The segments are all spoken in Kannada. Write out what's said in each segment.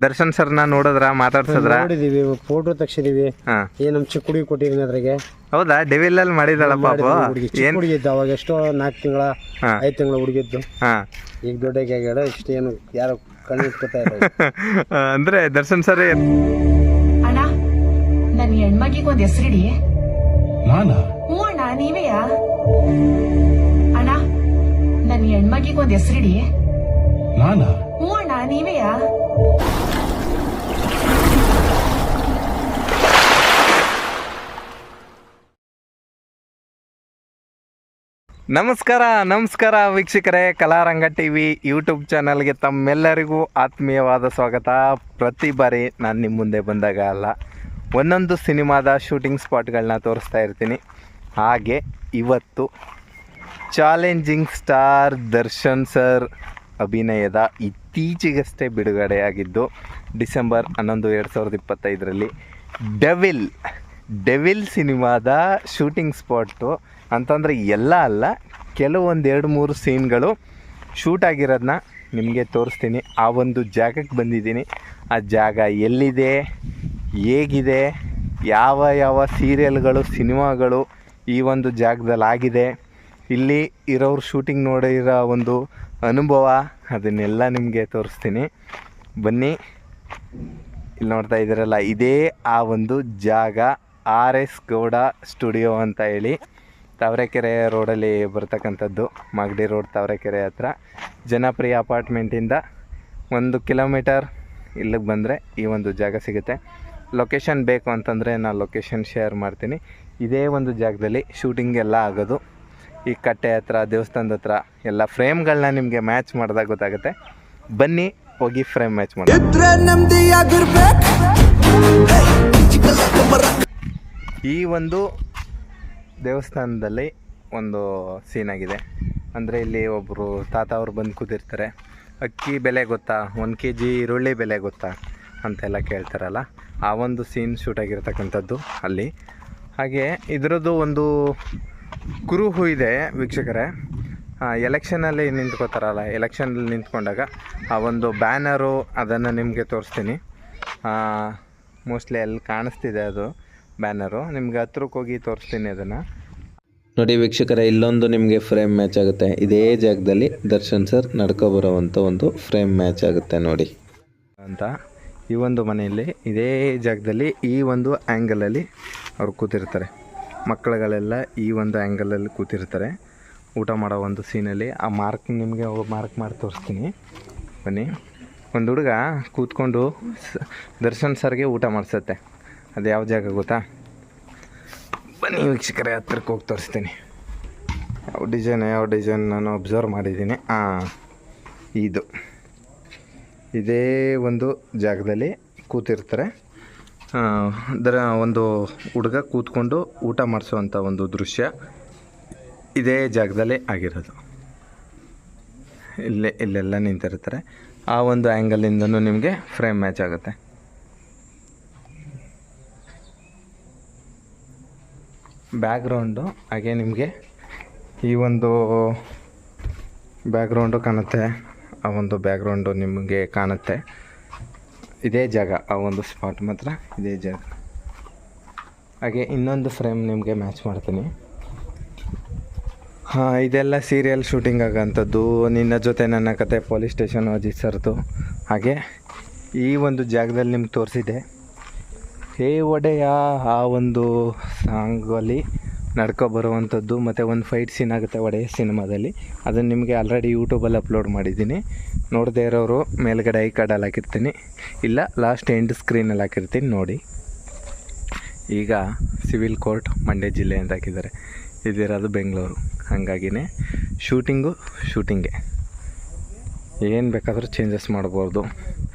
ದರ್ಶನ್ ಸರ್ನ ನೋಡಿದ್ರ ಮಾತಾಡ್ಸದ್ರ ನೋಡಿದೀವಿ, ಫೋಟೋ ತೆಗ್ಸಿದೀವಿ. ಹಾ ನಮ್ ಚಿಕ್ಕ ಹುಡುಗಿ ಕೊಟ್ಟಿದ್ದೀನಿ ಅದ್ರಾಗೆ. ಹೌದಾ? ಡೆವಿಲ್ ಅಲ್ಲಿ ಮಾಡಿದಳ ಪಾಪ. ಚಿಕ್ಕ ಹುಡುಗಿ ಇದ್ದ ಅವಾಗ, ಎಷ್ಟೋ 4 ತಿಂಗಳ 5 ತಿಂಗಳ ಹುಡುಗಿದ್ದು. ಹಾ ಈಗ ದೊಡ್ಡಗೆ ಆಗ್ಯಾಳ. ಇಷ್ಟೇನು ಯಾರು ಕಣ್ಣು ಇಟ್ಕೊತಾ ಇಲ್ಲ. ಅಂದ್ರೆ ದರ್ಶನ್ ಸರ್ ಅಣ್ಣ, ನನ್ನ ಹೆಣ್ಮಗಿಗೊಂದು ಹೆಸರಿಡಿ. ನಾನಾ? ಹ್ಞೂ ಅಣ್ಣ, ನೀವೇಯಾ? ಅಣ್ಣ, ನನ್ನ ಹೆಣ್ಮಗಿಗೊಂದು ಹೆಸರಿಡಿ. ನಾನಾ? ಹ್ಞೂ ಅಣ್ಣ, ನೀವೇಯಾ? ನಮಸ್ಕಾರ ವೀಕ್ಷಕರೇ. ಕಲಾರಂಗ ಟಿವಿ ಯೂಟ್ಯೂಬ್ ಚಾನಲ್ಗೆ ತಮ್ಮೆಲ್ಲರಿಗೂ ಆತ್ಮೀಯವಾದ ಸ್ವಾಗತ. ಪ್ರತಿ ಬಾರಿ ನಾನು ನಿಮ್ಮ ಮುಂದೆ ಬಂದಾಗ ಅಲ್ಲ, ಒಂದೊಂದು ಸಿನಿಮಾದ ಶೂಟಿಂಗ್ ಸ್ಪಾಟ್ಗಳನ್ನ ತೋರಿಸ್ತಾ ಇರ್ತೀನಿ. ಹಾಗೆ ಇವತ್ತು ಚಾಲೆಂಜಿಂಗ್ ಸ್ಟಾರ್ ದರ್ಶನ್ ಸರ್ ಅಭಿನಯದ ಇತ್ತೀಚೆಗಷ್ಟೇ ಬಿಡುಗಡೆಯಾಗಿದ್ದು ಡಿಸೆಂಬರ್ 11, 2025ರಲ್ಲಿ ಡೆವಿಲ್ ಸಿನಿಮಾದ ಶೂಟಿಂಗ್ ಸ್ಪಾಟು ಅಂತಂದರೆ ಎಲ್ಲ ಅಲ್ಲ, ಕೆಲವೊಂದು 2-3 ಸೀನ್ಗಳು ಶೂಟ್ ಆಗಿರೋದನ್ನ ನಿಮಗೆ ತೋರಿಸ್ತೀನಿ. ಆ ಒಂದು ಜಾಗಕ್ಕೆ ಬಂದಿದ್ದೀನಿ. ಆ ಜಾಗ ಎಲ್ಲಿದೆ, ಹೇಗಿದೆ, ಯಾವ ಸೀರಿಯಲ್ಗಳು, ಸಿನಿಮಾಗಳು ಈ ಒಂದು ಜಾಗದಲ್ಲಿ ಆಗಿದೆ, ಇಲ್ಲಿ ಇರೋರು ಶೂಟಿಂಗ್ ನೋಡಿರೋ ಒಂದು ಅನುಭವ, ಅದನ್ನೆಲ್ಲ ನಿಮಗೆ ತೋರಿಸ್ತೀನಿ. ಬನ್ನಿ. ಇಲ್ಲಿ ನೋಡ್ತಾ ಇದ್ದೀರಲ್ಲ, ಇದೇ ಆ ಒಂದು ಜಾಗ. RS ಗೌಡ ಸ್ಟುಡಿಯೋ ಅಂತ ಹೇಳಿ ತಾವರೆಕೆರೆ ರೋಡಲ್ಲಿ ಬರ್ತಕ್ಕಂಥದ್ದು. ಮಾಗಡಿ ರೋಡ್, ತಾವರೆಕೆರೆ ಹತ್ರ. ಜನಪ್ರಿಯ ಅಪಾರ್ಟ್ಮೆಂಟಿಂದ 1 ಕಿಲೋಮೀಟರ್ ಇಲ್ಲಿಗೆ ಬಂದರೆ ಈ ಒಂದು ಜಾಗ ಸಿಗುತ್ತೆ. ಲೊಕೇಶನ್ ಬೇಕು ಅಂತಂದರೆ ನಾನು ಲೊಕೇಶನ್ ಶೇರ್ ಮಾಡ್ತೀನಿ. ಇದೇ ಒಂದು ಜಾಗದಲ್ಲಿ ಶೂಟಿಂಗ್ ಎಲ್ಲ ಆಗೋದು. ಈ ಕಟ್ಟೆ ಹತ್ರ, ದೇವಸ್ಥಾನದ ಹತ್ರ ಎಲ್ಲ ಫ್ರೇಮ್ಗಳನ್ನ ನಿಮಗೆ ಮ್ಯಾಚ್ ಮಾಡಿದಾಗ ಗೊತ್ತಾಗುತ್ತೆ. ಬನ್ನಿ, ಹೋಗಿ ಫ್ರೇಮ್ ಮ್ಯಾಚ್ ಮಾಡಿ. ಈ ಒಂದು ದೇವಸ್ಥಾನದಲ್ಲಿ ಒಂದು ಸೀನ್ ಆಗಿದೆ. ಅಂದರೆ ಇಲ್ಲಿ ಒಬ್ಬರು ತಾತ ಅವರು ಬಂದು ಕೂತಿರ್ತಾರೆ. ಅಕ್ಕಿ ಬೆಲೆ ಗೊತ್ತಾ, 1 kg ಈರುಳ್ಳಿ ಬೆಲೆ ಗೊತ್ತಾ ಅಂತೆಲ್ಲ ಕೇಳ್ತಾರಲ್ಲ, ಆ ಒಂದು ಸೀನ್ ಶೂಟ್ ಆಗಿರ್ತಕ್ಕಂಥದ್ದು ಅಲ್ಲಿ. ಹಾಗೆ ಇದರದ್ದು ಒಂದು ಕುರುಹು ಇದೆ ವೀಕ್ಷಕರೇ. ಎಲೆಕ್ಷನಲ್ಲಿ ನಿಂತ್ಕೋತಾರಲ್ಲ, ಎಲೆಕ್ಷನಲ್ಲಿ ನಿಂತ್ಕೊಂಡಾಗ ಆ ಒಂದು ಬ್ಯಾನರು, ಅದನ್ನು ನಿಮಗೆ ತೋರಿಸ್ತೀನಿ. ಮೋಸ್ಟ್ಲಿ ಅಲ್ಲಿ ಕಾಣಿಸ್ತಿದೆ ಅದು ಬ್ಯಾನರು. ನಿಮ್ಗೆ ಹತ್ರಕ್ಕೆ ಹೋಗಿ ತೋರಿಸ್ತೀನಿ ಅದನ್ನು. ನೋಡಿ ವೀಕ್ಷಕರೇ, ಇಲ್ಲೊಂದು ನಿಮಗೆ ಫ್ರೇಮ್ ಮ್ಯಾಚ್ ಆಗುತ್ತೆ. ಇದೇ ಜಾಗದಲ್ಲಿ ದರ್ಶನ್ ಸರ್ ನಡ್ಕೊಬರೋವಂಥ ಒಂದು ಫ್ರೇಮ್ ಮ್ಯಾಚ್ ಆಗುತ್ತೆ ನೋಡಿ ಅಂತ. ಈ ಒಂದು ಮನೆಯಲ್ಲಿ ಇದೇ ಜಾಗದಲ್ಲಿ ಈ ಒಂದು ಆ್ಯಂಗಲಲ್ಲಿ ಅವ್ರು ಕೂತಿರ್ತಾರೆ. ಮಕ್ಕಳುಗಳೆಲ್ಲ ಈ ಒಂದು ಆ್ಯಂಗಲಲ್ಲಿ ಕೂತಿರ್ತಾರೆ ಊಟ ಮಾಡೋ ಒಂದು ಸೀನಲ್ಲಿ. ಆ ಮಾರ್ಕ್ ನಿಮಗೆ ಮಾರ್ಕ್ ಮಾಡಿ ತೋರಿಸ್ತೀನಿ. ಬನ್ನಿ. ಒಂದು ಹುಡುಗ ಕೂತ್ಕೊಂಡು ದರ್ಶನ್ ಸರ್ಗೆ ಊಟ ಮಾಡಿಸುತ್ತೆ. ಅದು ಯಾವ ಜಾಗ ಗೊತ್ತಾ? ಬನ್ನಿ ವೀಕ್ಷಕರೇ, ಹತ್ರಕ್ಕೆ ಹೋಗಿ ತೋರಿಸ್ತೀನಿ. ಯಾವ ಡಿಸೈನ್ ನಾನು ಅಬ್ಸರ್ವ್ ಮಾಡಿದ್ದೀನಿ. ಇದೇ ಒಂದು ಜಾಗದಲ್ಲಿ ಕೂತಿರ್ತಾರೆ. ಒಂದು ಹುಡುಗ ಕೂತ್ಕೊಂಡು ಊಟ ಮಾಡಿಸೋವಂಥ ಒಂದು ದೃಶ್ಯ ಇದೇ ಜಾಗದಲ್ಲಿ ಆಗಿರೋದು. ಇಲ್ಲೆಲ್ಲ ನಿಂತಿರ್ತಾರೆ. ಆ ಒಂದು ಆ್ಯಂಗಲಿಂದನೂ ನಿಮಗೆ ಫ್ರೇಮ್ ಮ್ಯಾಚ್ ಆಗುತ್ತೆ. ಬ್ಯಾಕ್ಗ್ರೌಂಡು ಹಾಗೆ ನಿಮಗೆ ಈ ಒಂದು ಬ್ಯಾಕ್ಗ್ರೌಂಡು ಕಾಣುತ್ತೆ. ಆ ಒಂದು ಬ್ಯಾಕ್ಗ್ರೌಂಡು ನಿಮಗೆ ಕಾಣುತ್ತೆ. ಇದೇ ಜಾಗ, ಆ ಒಂದು ಸ್ಪಾಟ್ ಮಾತ್ರ ಇದೇ ಜಾಗ. ಹಾಗೆ ಇನ್ನೊಂದು ಫ್ರೇಮ್ ನಿಮಗೆ ಮ್ಯಾಚ್ ಮಾಡ್ತೀನಿ. ಇದೆಲ್ಲ ಸೀರಿಯಲ್ ಶೂಟಿಂಗ್ ಆಗೋಂಥದ್ದು. ನಿನ್ನ ಜೊತೆ ನನ್ನ ಕತೆ, ಪೊಲೀಸ್ ಸ್ಟೇಷನ್, ಅಜಿತ್ ಸರ್ದು. ಹಾಗೆ ಈ ಒಂದು ಜಾಗದಲ್ಲಿ ನಿಮ್ಗೆ ತೋರಿಸಿದೆ ಹೇ ಒಡೆಯ, ಆ ಒಂದು ಸಾಂಗಲ್ಲಿ ನಡ್ಕೊಬರುವಂಥದ್ದು. ಮತ್ತು ಒಂದು ಫೈಟ್ ಸೀನ್ ಆಗುತ್ತೆ ಒಡೆಯ ಸಿನಿಮಾದಲ್ಲಿ. ಅದನ್ನು ನಿಮಗೆ ಆಲ್ರೆಡಿ ಯೂಟ್ಯೂಬಲ್ಲಿ ಅಪ್ಲೋಡ್ ಮಾಡಿದ್ದೀನಿ. ನೋಡದೇ ಇರೋರು ಮೇಲ್ಗಡೆ ಐ ಕಾರ್ಡಲ್ಲಿ ಹಾಕಿರ್ತೀನಿ, ಇಲ್ಲ ಲಾಸ್ಟ್ ಎಂಡ್ ಸ್ಕ್ರೀನಲ್ಲಿ ಹಾಕಿರ್ತೀನಿ ನೋಡಿ. ಈಗ ಸಿವಿಲ್ ಕೋರ್ಟ್ ಮಂಡ್ಯ ಜಿಲ್ಲೆ ಅಂತ ಹಾಕಿದ್ದಾರೆ. ಇದಿರೋದು ಬೆಂಗಳೂರು. ಹಾಗಾಗಿನೇ ಶೂಟಿಂಗೆ ಏನು ಬೇಕಾದರೂ ಚೇಂಜಸ್ ಮಾಡ್ಬೋದು.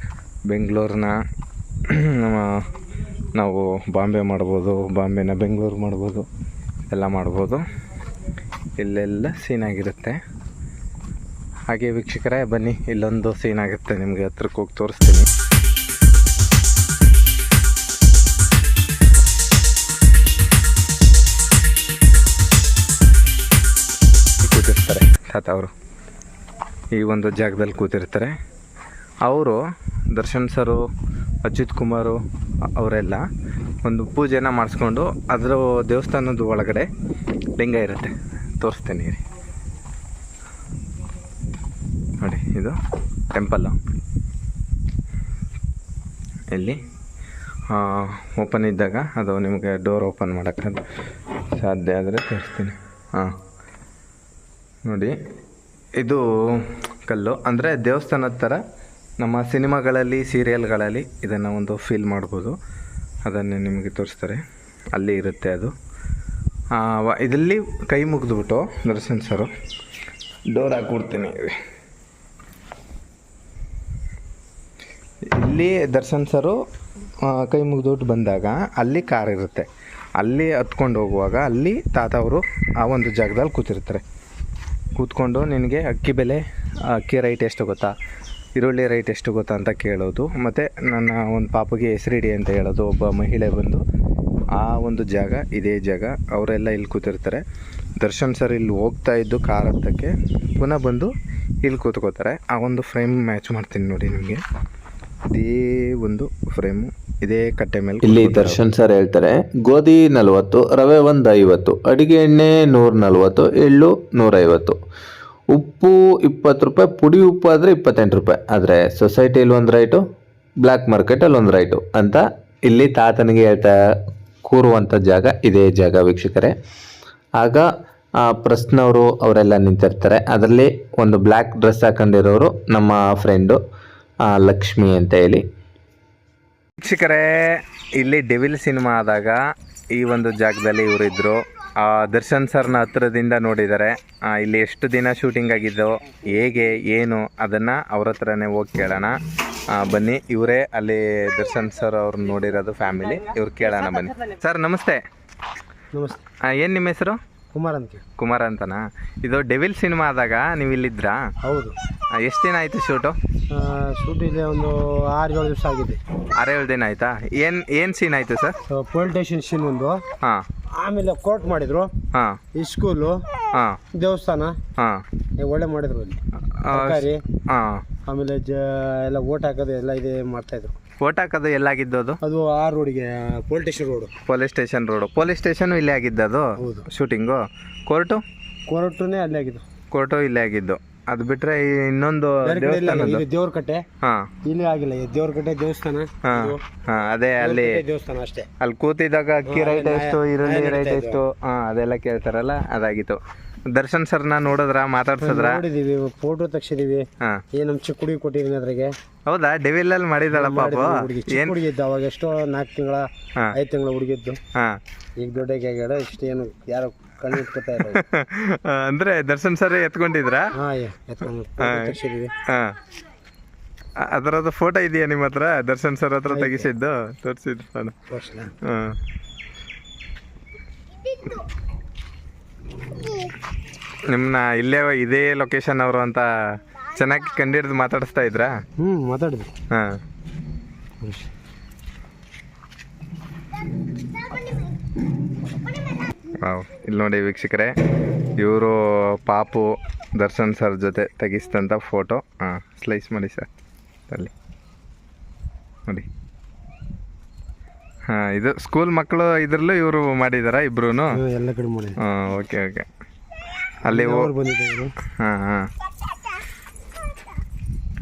ಬೆಂಗಳೂರನ್ನ ನಾವು ಬಾಂಬೆ ಮಾಡ್ಬೋದು, ಬಾಂಬೆನ ಬೆಂಗಳೂರು ಮಾಡ್ಬೋದು, ಎಲ್ಲ ಮಾಡ್ಬೋದು. ಇಲ್ಲೆಲ್ಲ ಸೀನ್ ಆಗಿರುತ್ತೆ. ಹಾಗೆ ವೀಕ್ಷಕರೇ, ಬನ್ನಿ, ಇಲ್ಲೊಂದು ಸೀನ್ ಆಗುತ್ತೆ. ನಿಮಗೆ ಹತ್ರಕ್ಕೆ ಹೋಗಿ ತೋರಿಸ್ತೀನಿ. ಕೂತಿರ್ತಾರೆ ತಾತ ಅವರು. ಈ ಒಂದು ಜಾಗದಲ್ಲಿ ಕೂತಿರ್ತಾರೆ. ಅವರು ದರ್ಶನ್ ಸರು, ಅಚ್ಯುತ್ ಕುಮಾರು ಅವರೆಲ್ಲ ಒಂದು ಪೂಜೆನ ಮಾಡಿಸ್ಕೊಂಡು ಅದರ ದೇವಸ್ಥಾನದ ಒಳಗಡೆ ಲಿಂಗ ಇರುತ್ತೆ, ತೋರಿಸ್ತೇನೆ ರೀ ನೋಡಿ. ಇದು ಟೆಂಪಲ್ಲು. ಇಲ್ಲಿ ಓಪನ್ ಇದ್ದಾಗ ಅದು ನಿಮಗೆ ಡೋರ್ ಓಪನ್ ಮಾಡೋಕ್ಕೆ ಸಾಧ್ಯ ಆದರೆ ತೋರಿಸ್ತೀನಿ. ಹಾಂ ನೋಡಿ, ಇದು ಕಲ್ಲು ಅಂದರೆ ದೇವಸ್ಥಾನದ ಥರ ನಮ್ಮ ಸಿನಿಮಾಗಳಲ್ಲಿ, ಸೀರಿಯಲ್ಗಳಲ್ಲಿ ಇದನ್ನು ಒಂದು ಫೀಲ್ ಮಾಡ್ಬೋದು. ಅದನ್ನೇ ನಿಮಗೆ ತೋರಿಸ್ತಾರೆ, ಅಲ್ಲಿ ಇರುತ್ತೆ ಅದು. ಇದರಲ್ಲಿ ಕೈ ಮುಗಿದ್ಬಿಟ್ಟು ದರ್ಶನ್ ಸರು ಡೋರ್ ಹಾಕ್ಬಿಡ್ತೀನಿ. ಇಲ್ಲಿ ದರ್ಶನ್ ಸರು ಕೈ ಮುಗಿದ್ಬಿಟ್ಟು ಬಂದಾಗ ಅಲ್ಲಿ ಕಾರ್ ಇರುತ್ತೆ, ಅಲ್ಲಿ ಹತ್ಕೊಂಡು ಹೋಗುವಾಗ ಅಲ್ಲಿ ತಾತ ಅವರು ಆ ಒಂದು ಜಾಗದಲ್ಲಿ ಕೂತಿರ್ತಾರೆ. ಕೂತ್ಕೊಂಡು ನಿನಗೆ ಅಕ್ಕಿ ಬೆಲೆ, ಅಕ್ಕಿ ರೈಟ್ ಎಷ್ಟು ಗೊತ್ತಾ, ಈರುಳ್ಳಿ ರೈಟ್ ಎಷ್ಟು ಗೊತ್ತಾ ಅಂತ ಕೇಳೋದು, ಮತ್ತು ನನ್ನ ಒಂದು ಪಾಪಗೆ ಹೆಸರಿಡಿ ಅಂತ ಹೇಳೋದು. ಒಬ್ಬ ಮಹಿಳೆ ಬಂದು ಆ ಒಂದು ಜಾಗ, ಇದೇ ಜಾಗ, ಅವರೆಲ್ಲ ಇಲ್ಲಿ ಕೂತಿರ್ತಾರೆ. ದರ್ಶನ್ ಸರ್ ಇಲ್ಲಿ ಹೋಗ್ತಾ ಇದ್ದು ಕಾರ್ ಹತ್ತಕ್ಕೆ ಪುನಃ ಬಂದು ಇಲ್ಲಿ ಕೂತ್ಕೋತಾರೆ. ಆ ಒಂದು ಫ್ರೇಮ್ ಮ್ಯಾಚ್ ಮಾಡ್ತೀನಿ ನೋಡಿ ನಿಮಗೆ. ಇದೇ ಒಂದು ಫ್ರೇಮು ಇದೇ ಕಟ್ಟೆ ಮೇಲೆ ಇಲ್ಲಿ ದರ್ಶನ್ ಸರ್ ಹೇಳ್ತಾರೆ, ಗೋಧಿ 40, ರವೆ ಒಂದು 50, ಅಡಿಗೆ ಎಣ್ಣೆ 140, ಎಳ್ಳು 150, ಉಪ್ಪು 20 ರೂಪಾಯಿ, ಪುಡಿ ಉಪ್ಪು ಆದರೆ 28 ರೂಪಾಯಿ. ಆದರೆ ಸೊಸೈಟಿಯಲ್ಲಿ ಒಂದು ರೈಟು, ಬ್ಲ್ಯಾಕ್ ಮಾರ್ಕೆಟಲ್ಲಿ ಒಂದು ರೈಟು ಅಂತ ಇಲ್ಲಿ ತಾತನಿಗೆ ಹೇಳ್ತಾ ಕೂರುವಂಥ ಜಾಗ ಇದೇ ಜಾಗ ವೀಕ್ಷಕರೇ. ಆಗ ಪ್ರಶ್ನವರು ಅವರೆಲ್ಲ ನಿಂತಿರ್ತಾರೆ. ಅದರಲ್ಲಿ ಒಂದು ಬ್ಲ್ಯಾಕ್ ಡ್ರೆಸ್ ಹಾಕೊಂಡಿರೋರು ನಮ್ಮ ಫ್ರೆಂಡು ಲಕ್ಷ್ಮಿ ಅಂತ ಹೇಳಿ. ವೀಕ್ಷಕರೇ, ಇಲ್ಲಿ ಡೆವಿಲ್ ಸಿನಿಮಾ ಆದಾಗ ಈ ಒಂದು ಜಾಗದಲ್ಲಿ ಇವರಿದ್ದರು. ದರ್ಶನ್ ಸರ್ನ ಹತ್ರದಿಂದ ನೋಡಿದ್ದಾರೆ. ಇಲ್ಲಿ ಎಷ್ಟು ದಿನ ಶೂಟಿಂಗ್ ಆಗಿದ್ದೋ, ಹೇಗೆ ಏನು ಅದನ್ನು ಅವ್ರ ಹತ್ರನೇ ಹೋಗಿ ಕೇಳೋಣ ಬನ್ನಿ. ಇವರೇ ಅಲ್ಲಿ ದರ್ಶನ್ ಸರ್ ಅವ್ರನ್ನ ನೋಡಿರೋದು ಫ್ಯಾಮಿಲಿ, ಇವ್ರು ಕೇಳೋಣ ಬನ್ನಿ. ಸರ್ ನಮಸ್ತೆ. ನಮಸ್ತೆ. ಏನು ನಿಮ್ಮ ಹೆಸರು? ಕುಮಾರ್ ಅಂತನಾ? ಇದು ಡೆವಿಲ್ ಸಿನಿಮಾ ಆದಾಗ ನೀವು ಇಲ್ಲಿದ್ರಾ? ಹೌದು. ಎಷ್ಟು ದಿನ ಆಯಿತು ಶೂಟು? ಶೂಟ್ ಇದೆ ಒಂದು 6-7 ದಿವಸ ಆಗಿದೆ. 6-7 ದಿನ ಆಯಿತಾ? ಏನು ಸೀನ್ ಆಯಿತು ಸರ್? ಪೊಲೀಸ್ ಸ್ಟೇಷನ್ ಸೀನ್ ಒಂದು. ಹಾಂ. ಆಮೇಲೆ ಕೋರ್ಟ್ ಮಾಡಿದ್ರು. ಹಾಂ. ಈ ಸ್ಕೂಲು. ಹಾಂ. ದೇವಸ್ಥಾನ. ಹಾಂ. ಒಳ್ಳೆ ಮಾಡಿದ್ರು ಅಲ್ಲಿ. ಹಾಂ. ಆಮೇಲೆ ಎಲ್ಲ ಓಟ್ ಹಾಕೋದು ಎಲ್ಲ ಇದೆ ಮಾಡ್ತಾಯಿದ್ರು. ಓಟ್ ಹಾಕೋದು ಎಲ್ಲಾಗಿದ್ದು ಅದು? ಅದು ಆ ರೋಡಿಗೆ, police station road. Police station ಇಲ್ಲೇ ಆಗಿದ್ದದು ಶೂಟಿಂಗು? ಕೋರ್ಟುನೇ ಅಲ್ಲೇ ಆಗಿದ್ದು. ಕೋರ್ಟು ಇಲ್ಲೇ ಆಗಿದ್ದು. ಅದು ಬಿಟ್ರೆ ಇನ್ನೊಂದು ದೇವ್ರ ಕಟ್ಟೆ. ಹಾಂ. ಇಲ್ಲಿ ಆಗಿಲ್ಲ, ದೇವ್ರ ಕಟ್ಟೆ ದೇವಸ್ಥಾನ. ಹಾಂ ಹಾಂ, ಅದೇ ಅಲ್ಲಿ ದೇವಸ್ಥಾನ ಅಷ್ಟೇ. ಅಲ್ಲಿ ಕೂತಿದ್ದಾಗ ಅಕ್ಕಿ ರೈಟ್ ಎಷ್ಟು, ಈರುಳ್ಳಿ ರೈಟ್ ಎಷ್ಟು, ಹಾಂ ಅದೆಲ್ಲ ಕೇಳ್ತಾರಲ್ಲ, ಅದಾಗಿತ್ತು. ದರ್ಶನ್ ಸರ್ನ ನೋಡಿದ್ರ, ಮಾತಾಡ್ಸಿದ್ರ? ನೋಡಿದೀವಿ, ಫೋಟೋ ತೆಗ್ಸಿದೀವಿ. ಹಾಂ. ನಮ್ಮ ಚಿಕ್ಕ ಹುಡುಗಿ ಕೊಟ್ಟಿದ್ದೀನಿ ಅದ್ರಾಗೆ. ಹೌದಾ? ಡೆವಿಲ್ ಅಲ್ಲಿ ಮಾಡಿದಾಳ ಪಾಪ? ಚಿಕ್ಕ ಹುಡುಗಿ ಇದ್ದ ಅವಾಗ, ಎಷ್ಟೋ 4 ತಿಂಗಳ 5 ತಿಂಗಳ ಹುಡುಗಿದ್ದು. ಹಾಂ. ಈಗ ದೊಡ್ಡಗೆ ಆಗ್ಯಾಳ. ಇಷ್ಟೇನು ಯಾರು ಕಣ್ಣು ಇಟ್ಕೊತಾ ಇಲ್ಲ. ಅಂದ್ರೆ ದರ್ಶನ್ ಸರ್ ಎತ್ಕೊಂಡಿದ್ರಾ? ತೆಗ್ಸಿದೀವಿ. ಹಾಂ. ಅದರದ್ದು ಫೋಟೋ ಇದೆಯಾ ನಿಮ್ಮ ಹತ್ರ? ದರ್ಶನ್ ಸರ್ ಹತ್ರ ತೆಗಿಸಿದ್ದು ತೋರಿಸಿದ್ದು ನಾನು. ಹಾಂ. ನಿಮ್ಮನ್ನ ಇಲ್ಲೇ ಇದೇ ಲೊಕೇಶನ್ ಅವರು ಅಂತ ಚೆನ್ನಾಗಿ ಕಂಡಿಡ್ದು ಮಾತಾಡಿಸ್ತಾ ಇದ್ರಾ? ಮಾತಾಡಿದ್ವಿ. ಹಾಂ. ವಾವ್. ಇಲ್ಲಿ ನೋಡಿ ವೀಕ್ಷಕರೇ, ಇವರು ಪಾಪು ದರ್ಶನ್ ಸರ್ ಜೊತೆ ತೆಗಿಸಿದಂಥ ಫೋಟೋ. ಹಾಂ, ಸ್ಲೈಸ್ ಮಾಡಿ ಸರ್ ಅಲ್ಲಿ ನೋಡಿ. ಹಾಂ, ಇದು ಸ್ಕೂಲ್ ಮಕ್ಕಳು ಇದರಲ್ಲೂ ಇವರು ಮಾಡಿದಾರಾ ಇಬ್ರು? ಎಲ್ಲ ಕಡೆ ಮಾಡಿ. ಹಾಂ, ಓಕೆ ಓಕೆ. ಅಲ್ಲಿ ಹಾಂ ಹಾಂ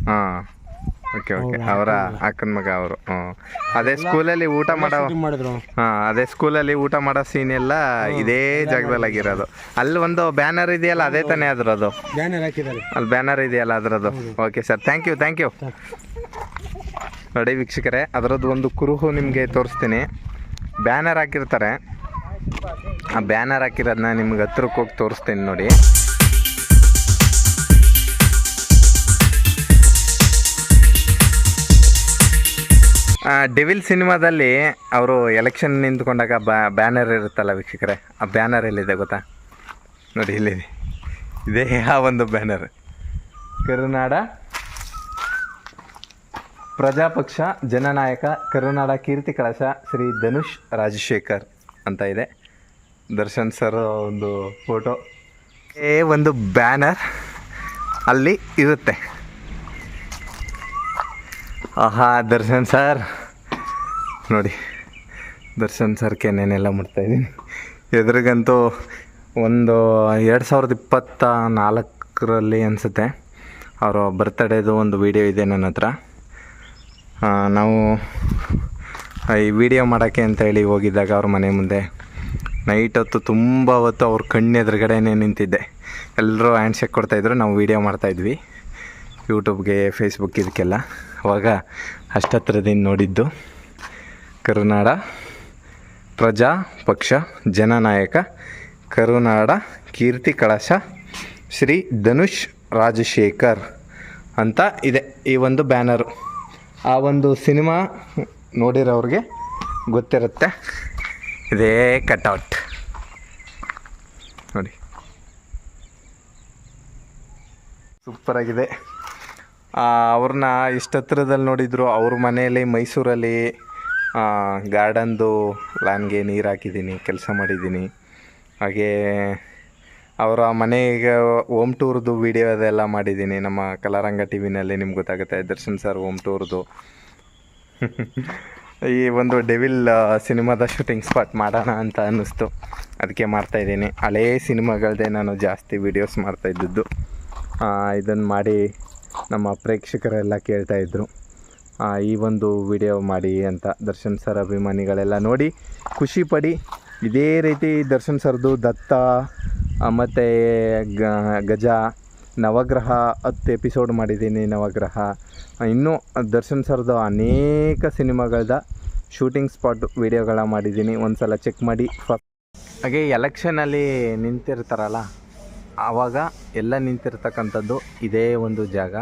ಹಾಂ, ಓಕೆ ಓಕೆ. ಅವರ ಅಕ್ಕನ ಮಗ ಅವರು. ಅದೇ ಸ್ಕೂಲಲ್ಲಿ ಊಟ ಮಾಡೋ, ಹಾಂ ಅದೇ ಸ್ಕೂಲಲ್ಲಿ ಊಟ ಮಾಡೋ ಸೀನ್ ಎಲ್ಲ ಇದೇ ಜಾಗದಲ್ಲಿ ಆಗಿರೋದು. ಅಲ್ಲಿ ಒಂದು ಬ್ಯಾನರ್ ಇದೆಯಲ್ಲ, ಅದೇ ತಾನೇ ಅದರದು? ಅಲ್ಲಿ ಬ್ಯಾನರ್ ಇದೆಯಲ್ಲ ಅದರದ್ದು. Okay sir, thank you. ನೋಡಿ ವೀಕ್ಷಕರೇ, ಅದರದ್ದು ಒಂದು ಕುರುಹು ನಿಮಗೆ ತೋರಿಸ್ತೀನಿ. ಬ್ಯಾನರ್ ಹಾಕಿರ್ತಾರೆ, ಆ ಬ್ಯಾನರ್ ಹಾಕಿರೋದನ್ನ ನಿಮ್ಗೆ ಹತ್ರಕ್ಕೆ ಹೋಗಿ ತೋರಿಸ್ತೀನಿ ನೋಡಿ. ಡೆವಿಲ್ ಸಿನಿಮಾದಲ್ಲಿ ಅವರು ಎಲೆಕ್ಷನ್ ನಿಂತ್ಕೊಂಡಾಗ ಬ್ಯಾನರ್ ಇರುತ್ತಲ್ಲ ವೀಕ್ಷಕರೇ, ಆ ಬ್ಯಾನರ್ ಎಲ್ಲಿದೆ ಗೊತ್ತಾ? ನೋಡಿ ಇಲ್ಲಿದೆ, ಇದೇ ಆ ಒಂದು ಬ್ಯಾನರ್. ಕರುನಾಡ ಪ್ರಜಾಪಕ್ಷ ಜನನಾಯಕ ಕರುನಾಡ ಕೀರ್ತಿ ಕಳಶ ಶ್ರೀ ಧನುಷ್ ರಾಜಶೇಖರ್ ಅಂತ ಇದೆ. ದರ್ಶನ್ ಸರ್ ಒಂದು ಫೋಟೋ, ಒಂದು ಬ್ಯಾನರ್ ಅಲ್ಲಿ ಇರುತ್ತೆ. ಆಹಾ ದರ್ಶನ್ ಸರ್ ನೋಡಿ, ದರ್ಶನ್ ಸರ್ಗೆ ನೆನೆಲ್ಲ ಮಾಡ್ತಾಯಿದ್ದೀನಿ. ಎದುರಿಗಂತೂ ಒಂದು 2024 ಅನಿಸುತ್ತೆ ಅವರ ಬರ್ತ್ಡೇದು ಒಂದು ವಿಡಿಯೋ ಇದೆ ನನ್ನ ಹತ್ರ. ನಾವು ಈ ವಿಡಿಯೋ ಮಾಡೋಕ್ಕೆ ಅಂತೇಳಿ ಹೋಗಿದ್ದಾಗ ಅವ್ರ ಮನೆ ಮುಂದೆ ನೈಟ್ ಹೊತ್ತು ತುಂಬ ಹೊತ್ತು ಅವ್ರ ಕಣ್ಣೆದುರುಗಡೆನೇ ನಿಂತಿದ್ದೆ. ಎಲ್ಲರೂ ಹ್ಯಾಂಡ್ ಶೇಕ್ ಕೊಡ್ತಾಯಿದ್ರು, ನಾವು ವೀಡಿಯೋ ಮಾಡ್ತಾಯಿದ್ವಿ ಯೂಟ್ಯೂಬ್ಗೆ, ಫೇಸ್ಬುಕ್ ಇದಕ್ಕೆಲ್ಲ. ಅವಾಗ ಅಷ್ಟತ್ರದಿಂದ ನೋಡಿದ್ದು ಕರುನಾಡ ಪ್ರಜಾ ಪಕ್ಷ ಜನನಾಯಕ ಕರುನಾಡ ಕೀರ್ತಿ ಕಳಶ ಶ್ರೀ ಧನುಷ್ ರಾಜಶೇಖರ್ ಅಂತ ಇದೆ ಈ ಒಂದು ಬ್ಯಾನರು. ಆ ಒಂದು ಸಿನಿಮಾ ನೋಡಿರೋರಿಗೆ ಗೊತ್ತಿರುತ್ತೆ. ಇದೇ ಕಟ್ಔಟ್ ನೋಡಿ, ಸೂಪರಾಗಿದೆ. ಅವ್ರನ್ನ ಇಷ್ಟು ಹತ್ರದಲ್ಲಿ ನೋಡಿದ್ರು. ಅವ್ರ ಮನೆಯಲ್ಲಿ ಮೈಸೂರಲ್ಲಿ ಗಾರ್ಡನ್ದು ಲ್ಯಾನ್ಗೆ ನೀರು ಹಾಕಿದ್ದೀನಿ, ಕೆಲಸ ಮಾಡಿದ್ದೀನಿ. ಹಾಗೇ ಅವರ ಮನೆಗೆ ಹೋಮ್ ಟೂರ್ದು ವೀಡಿಯೋ ಅದೆಲ್ಲ ಮಾಡಿದ್ದೀನಿ ನಮ್ಮ ಕಲಾರಂಗ ಟಿ ವಿನಲ್ಲಿ. ನಿಮ್ಗೆ ಗೊತ್ತಾಗುತ್ತೆ ದರ್ಶನ್ ಸರ್ ಹೋಮ್ ಟೂರ್ದು. ಈ ಒಂದು ಡೆವಿಲ್ ಸಿನಿಮಾದ ಶೂಟಿಂಗ್ ಸ್ಪಾಟ್ ಮಾಡೋಣ ಅಂತ ಅನ್ನಿಸ್ತು, ಅದಕ್ಕೆ ಮಾಡ್ತಾಯಿದ್ದೀನಿ. ಹಳೇ ಸಿನಿಮಾಗಳದ್ದೇ ನಾನು ಜಾಸ್ತಿ ವೀಡಿಯೋಸ್ ಮಾಡ್ತಾಯಿದ್ದದ್ದು. ಇದನ್ನು ಮಾಡಿ ನಮ್ಮ ಪ್ರೇಕ್ಷಕರೆಲ್ಲ ಕೇಳ್ತಾಯಿದ್ರು ಈ ಒಂದು ವಿಡಿಯೋ ಮಾಡಿ ಅಂತ. ದರ್ಶನ್ ಸರ್ ಅಭಿಮಾನಿಗಳೆಲ್ಲ ನೋಡಿ ಖುಷಿ ಪಡಿ. ಇದೇ ರೀತಿ ದರ್ಶನ್ ಸರ್ದು ದತ್ತ ಮತ್ತು ಗಜ, ನವಗ್ರಹ 10 ಎಪಿಸೋಡ್ ಮಾಡಿದ್ದೀನಿ. ನವಗ್ರಹ ಇನ್ನೂ ದರ್ಶನ್ ಸರ್ದು ಅನೇಕ ಸಿನಿಮಾಗಳದ ಶೂಟಿಂಗ್ ಸ್ಪಾಟ್ ವೀಡಿಯೋಗಳ ಮಾಡಿದ್ದೀನಿ, ಒಂದು ಸಲ ಚೆಕ್ ಮಾಡಿ. ಹಾಗೆ ಎಲೆಕ್ಷನಲ್ಲಿ ನಿಂತಿರ್ತಾರಲ್ಲ, ಆವಾಗ ಎಲ್ಲ ನಿಂತಿರ್ತಕ್ಕಂಥದ್ದು ಇದೇ ಒಂದು ಜಾಗ.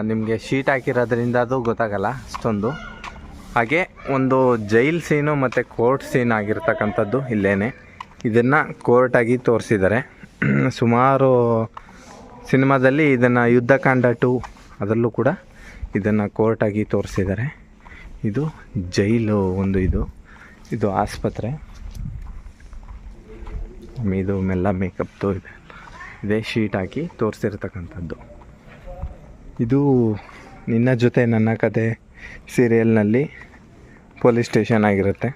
ನಿಮಗೆ ಶೀಟ್ ಹಾಕಿರೋದ್ರಿಂದ ಅದು ಗೊತ್ತಾಗಲ್ಲ ಅಷ್ಟೊಂದು. ಹಾಗೆ ಒಂದು ಜೈಲ್ ಸೀನು ಮತ್ತು ಕೋರ್ಟ್ ಸೀನ್ ಆಗಿರ್ತಕ್ಕಂಥದ್ದು ಇಲ್ಲೇ. ಇದನ್ನು ಕೋರ್ಟಾಗಿ ತೋರಿಸಿದ್ದಾರೆ. ಸುಮಾರು ಸಿನಿಮಾದಲ್ಲಿ ಇದನ್ನು ಯುದ್ಧಕಾಂಡ 2 ಅದರಲ್ಲೂ ಕೂಡ ಇದನ್ನು ಕೋರ್ಟಾಗಿ ತೋರಿಸಿದ್ದಾರೆ. ಇದು ಜೈಲು ಒಂದು, ಇದು ಆಸ್ಪತ್ರೆ. ಇದು ಮೆಲ್ಲ ಮೇಕಪ್ದು ಇದೆ. ಇದೇ ಶೀಟ್ ಹಾಕಿ ತೋರಿಸಿರ್ತಕ್ಕಂಥದ್ದು. ಇದು ನಿನ್ನ ಜೊತೆ ನನ್ನ ಕತೆ ಸೀರಿಯಲ್ನಲ್ಲಿ ಪೊಲೀಸ್ ಸ್ಟೇಷನ್ ಆಗಿರುತ್ತೆ.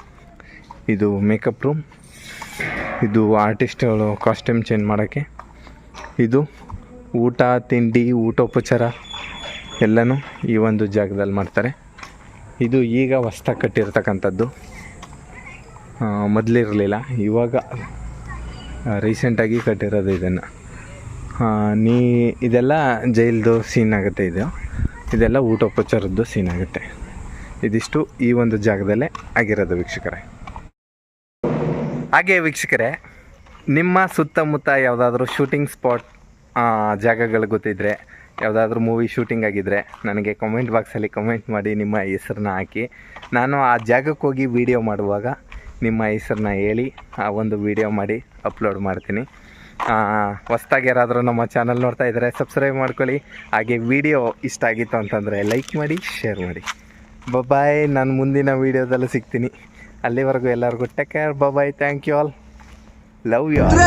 ಇದು ಮೇಕಪ್ ರೂಮ್. ಇದು ಆರ್ಟಿಸ್ಟ್ಗಳು ಕಾಸ್ಟ್ಯೂಮ್ ಚೇಂಜ್ ಮಾಡೋಕ್ಕೆ. ಇದು ಊಟ ತಿಂಡಿ ಊಟೋಪಚಾರ ಎಲ್ಲನೂ ಈ ಒಂದು ಜಾಗದಲ್ಲಿ ಮಾಡ್ತಾರೆ. ಇದು ಈಗ ಹೊಸ್ದಾಗಿ ಕಟ್ಟಿರ್ತಕ್ಕಂಥದ್ದು, ಮೊದಲಿರಲಿಲ್ಲ, ಇವಾಗ ರೀಸೆಂಟಾಗಿ ಕಟ್ಟಿರೋದು ಇದನ್ನು. ಇದೆಲ್ಲ ಜೈಲ್ದು ಸೀನ್ ಆಗುತ್ತೆ. ಇದೆಲ್ಲ ಊಟೋಪಚಾರದ್ದು ಸೀನ್ ಆಗುತ್ತೆ. ಇದಿಷ್ಟು ಈ ಒಂದು ಜಾಗದಲ್ಲೇ ಆಗಿರೋದು ವೀಕ್ಷಕರೇ. ಹಾಗೆ ವೀಕ್ಷಕರೇ, ನಿಮ್ಮ ಸುತ್ತಮುತ್ತ ಯಾವುದಾದ್ರೂ ಶೂಟಿಂಗ್ ಸ್ಪಾಟ್ ಜಾಗಗಳು ಗೊತ್ತಿದ್ದರೆ, ಯಾವುದಾದ್ರೂ ಮೂವಿ ಶೂಟಿಂಗ್ ಆಗಿದ್ದರೆ ನನಗೆ ಕಮೆಂಟ್ ಬಾಕ್ಸಲ್ಲಿ ಕಮೆಂಟ್ ಮಾಡಿ ನಿಮ್ಮ ಹೆಸರನ್ನ ಹಾಕಿ. ನಾನು ಆ ಜಾಗಕ್ಕೆ ಹೋಗಿ ವೀಡಿಯೋ ಮಾಡುವಾಗ ನಿಮ್ಮ ಹೆಸರನ್ನ ಹೇಳಿ ಆ ಒಂದು ವೀಡಿಯೋ ಮಾಡಿ ಅಪ್ಲೋಡ್ ಮಾಡ್ತೀನಿ. ಹೊಸ್ದಾಗಿ ಯಾರಾದರೂ ನಮ್ಮ ಚಾನಲ್ ನೋಡ್ತಾ ಇದ್ದರೆ ಸಬ್ಸ್ಕ್ರೈಬ್ ಮಾಡ್ಕೊಳ್ಳಿ. ಹಾಗೆ ವಿಡಿಯೋ ಇಷ್ಟ ಆಗಿತ್ತು ಅಂತಂದರೆ ಲೈಕ್ ಮಾಡಿ, ಶೇರ್ ಮಾಡಿ. ಬಾಯ್. ನಾನು ಮುಂದಿನ ವೀಡಿಯೋದಲ್ಲೂ ಸಿಗ್ತೀನಿ. ಅಲ್ಲಿವರೆಗೂ ಎಲ್ಲರಿಗೂ take care. Bye. Thank you all. Love you all.